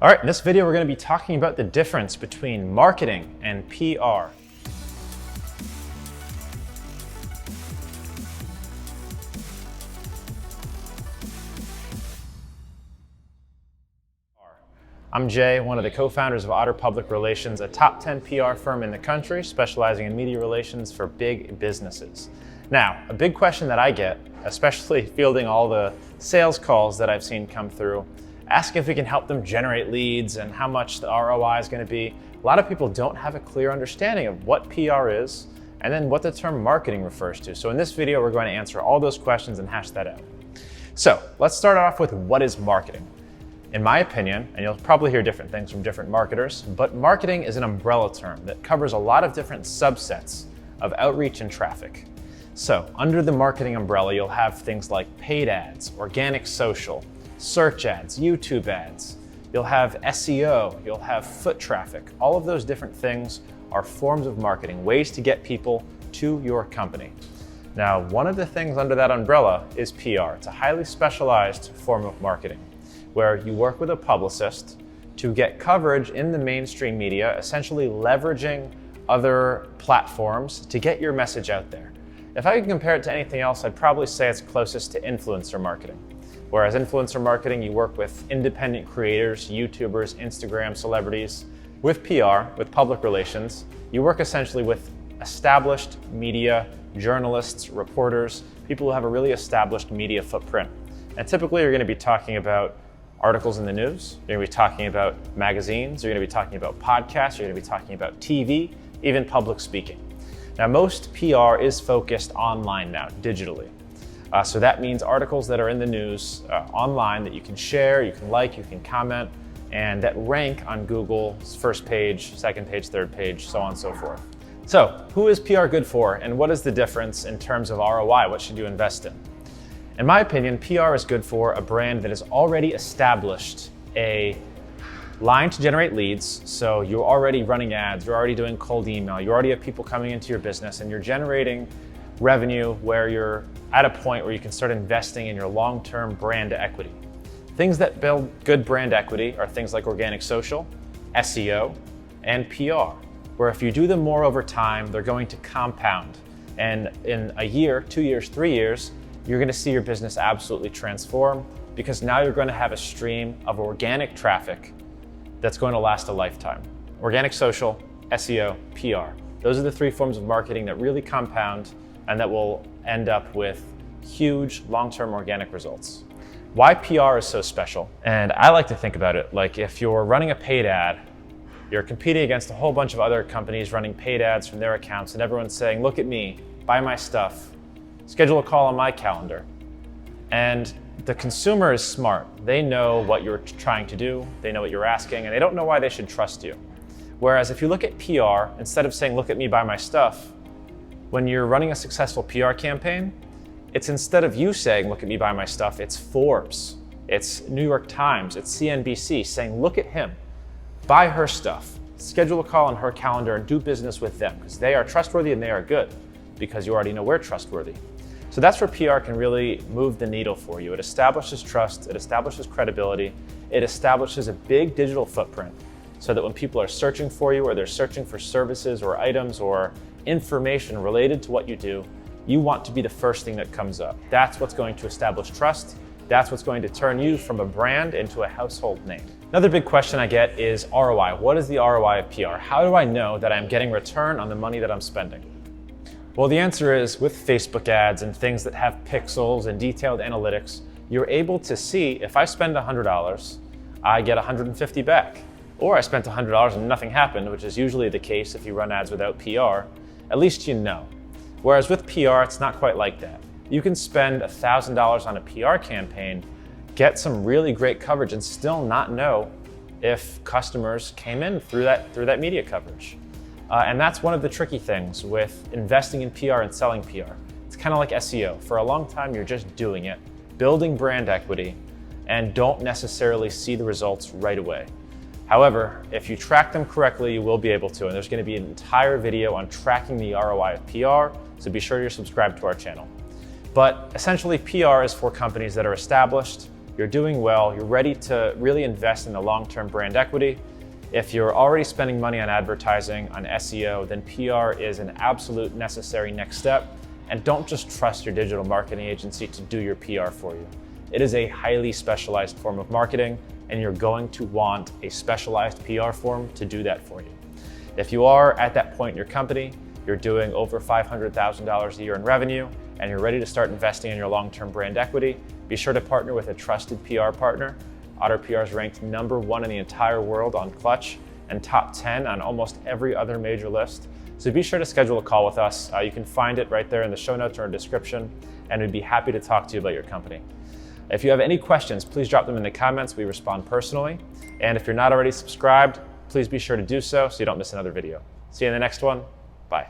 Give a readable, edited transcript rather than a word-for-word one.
All right, in this video, we're going to be talking about the difference between marketing and PR. I'm Jay, one of the co-founders of Otter Public Relations, a top 10 PR firm in the country specializing in media relations for big businesses. Now, a big question that I get, especially fielding all the sales calls that I've seen come through, asking if we can help them generate leads and how much the ROI is going to be. A lot of people don't have a clear understanding of what PR is and then what the term marketing refers to. So in this video, we're going to answer all those questions and hash that out. So let's start off with what is marketing. In my opinion, and you'll probably hear different things from different marketers, but marketing is an umbrella term that covers a lot of different subsets of outreach and traffic. So under the marketing umbrella, you'll have things like paid ads, organic social, search ads, YouTube ads. You'll have SEO, you'll have foot traffic. All of those different things are forms of marketing, ways to get people to your company. Now, one of the things under that umbrella is PR. It's a highly specialized form of marketing where you work with a publicist to get coverage in the mainstream media, essentially leveraging other platforms to get your message out there. If I could compare it to anything else, I'd probably say it's closest to influencer marketing. Whereas influencer marketing, you work with independent creators, YouTubers, Instagram celebrities. With PR, with public relations, you work essentially with established media, journalists, reporters, people who have a really established media footprint. And typically you're going to be talking about articles in the news, you're going to be talking about magazines, you're going to be talking about podcasts, you're going to be talking about TV, even public speaking. Now, most PR is focused online now, digitally. So that means articles that are in the news online that you can share, you can like, you can comment, and that rank on Google's first page, second page, third page, so on and so forth. So who is PR good for, and what is the difference in terms of ROI? What should you invest in? In my opinion, PR is good for a brand that has already established a line to generate leads. So you're already running ads, you're already doing cold email, you already have people coming into your business, and you're generating revenue where you're at a point where you can start investing in your long-term brand equity. Things that build good brand equity are things like organic social, SEO, and PR, where if you do them more over time, they're going to compound. And in a year, 2 years, 3 years, you're going to see your business absolutely transform because now you're going to have a stream of organic traffic that's going to last a lifetime. Organic social, SEO, PR. Those are the three forms of marketing that really compound and that will end up with huge long-term organic results. Why PR is so special? And I like to think about it like if you're running a paid ad, you're competing against a whole bunch of other companies running paid ads from their accounts and everyone's saying, look at me, buy my stuff, schedule a call on my calendar. And the consumer is smart. They know what you're trying to do, they know what you're asking, and they don't know why they should trust you. Whereas if you look at PR, instead of saying, look at me, buy my stuff, when you're running a successful PR campaign, it's instead of you saying, look at me, buy my stuff, it's Forbes, it's New York Times, it's CNBC saying, look at him, buy her stuff, schedule a call on her calendar and do business with them because they are trustworthy and they are good because you already know we're trustworthy. So that's where PR can really move the needle for you. It establishes trust, it establishes credibility, it establishes a big digital footprint so that when people are searching for you or they're searching for services or items or information related to what you do, you want to be the first thing that comes up. That's what's going to establish trust. That's what's going to turn you from a brand into a household name. Another big question I get is ROI. What is the ROI of PR? How do I know that I'm getting return on the money that I'm spending? Well, the answer is with Facebook ads and things that have pixels and detailed analytics, you're able to see if I spend $100, I get $150 back. Or I spent $100 and nothing happened, which is usually the case if you run ads without PR. At least you know. Whereas with PR, it's not quite like that. You can spend $1,000 on a PR campaign, get some really great coverage, and still not know if customers came in through that media coverage. And that's one of the tricky things with investing in PR and selling PR. It's kind of like SEO. For a long time, you're just doing it, building brand equity, and don't necessarily see the results right away. However, if you track them correctly, you will be able to, and there's going to be an entire video on tracking the ROI of PR, so be sure you're subscribed to our channel. But essentially, PR is for companies that are established. you're doing well, you're ready to really invest in the long-term brand equity. If you're already spending money on advertising, on SEO, then PR is an absolute necessary next step. And don't just trust your digital marketing agency to do your PR for you. It is a highly specialized form of marketing, and you're going to want a specialized PR firm to do that for you. If you are at that point in your company, you're doing over $500,000 a year in revenue, and you're ready to start investing in your long-term brand equity, be sure to partner with a trusted PR partner. Otter PR is ranked #1 in the entire world on Clutch and top 10 on almost every other major list. So be sure to schedule a call with us. You can find it right there in the show notes or description, and we'd be happy to talk to you about your company. If you have any questions, please drop them in the comments. We respond personally. And if you're not already subscribed, please be sure to do so you don't miss another video. See you in the next one. Bye.